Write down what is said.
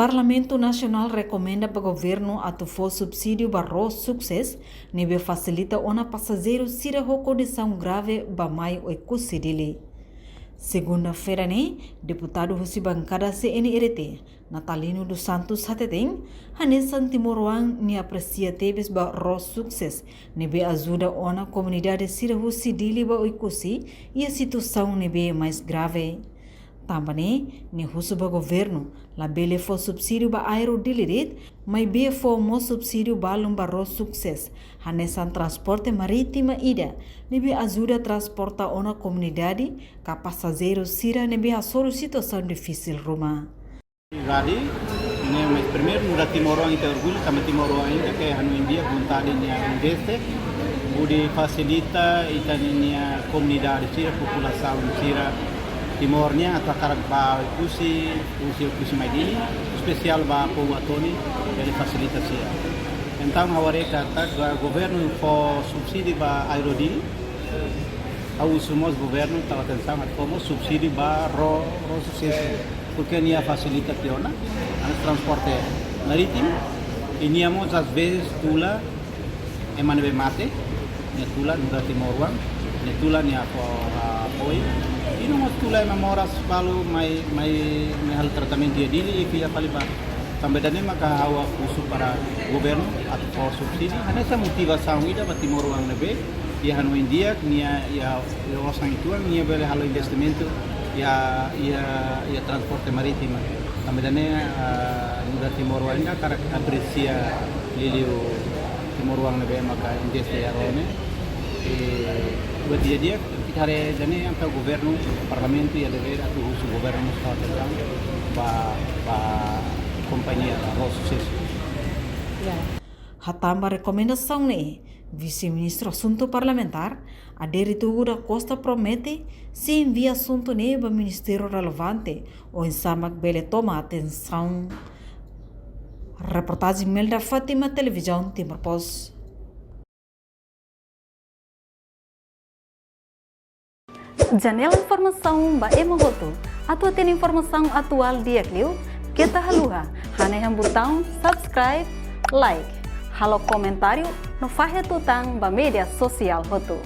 Parlamento Nacional recomenda para o governo atuar subsídio para o sucesso, nível facilita ona passageiro sira condição grave para mais o custo dele. Segunda-feira, deputado Husi bancada CNRT, Natalino dos Santos Hateteng, Hanesan Timoroang ni aprecia teves ba ro sukses, nebe ajuda ona comunidade sira Husi dili ba oikusi e a situação nebe mais grave. Também, ni Husi ba governo, la bele fo subsídio ba aero dilirit, mas be fo mo subsídio ba lumba ro sukses, Hanesan transporte marítima ida, nebe ajuda transporta ona comunidade, ka passageiros sira nebe a soro situação difícil rumah. Jadi, ini primeiro muda Timor-Leste itu orgulho, kami Timor-Leste ainda que anu India vontade de investe, bude facilita itania comunidade sira população sira Timornya atau karak ba kusi mai dini, spesial ba povo atoni, ele facilita sira. Então agora kata governo for subsídio ba aerodini, au sumos governo tahu tentang como subsídio ba ro sucesso. Porque nia facilita tiona, transporte marítimo, e niamos às vezes tula emanebe mate, nia tula nunda Timor-Leste, nia tula nia apoio, e não tula enamoras balu mai hal tratamento dia dili e via paliba. Também dane maka hawa usu para governo atau subsidi, hanya essa motivação ida ba Timor-Leste nebe, ia hanu India nia ia osang itu nia bele halo investimento ya transporte marítimo. Também no Timor-Leste ainda cara aprecia lilio Timor-Leste nebe maka investe arone e buat dia kita hari dane antara governo parlamento ya dever atau usu governo estado ba companhia ro sucesso. Hatamba recomendação vice-ministro assunto parlamentar, Adérito Ura Costa promete se envia assunto para o ministério relevante ou em Samak Bele toma atenção. Reportagem Melda Fátima, Televisão Timor Post. Janela informação ba emogoto. Atau tem informação atual dia kliu, kita haluha, hane yang botão subscribe, like, halo comentário no fahe tutang ba media sosial hotu.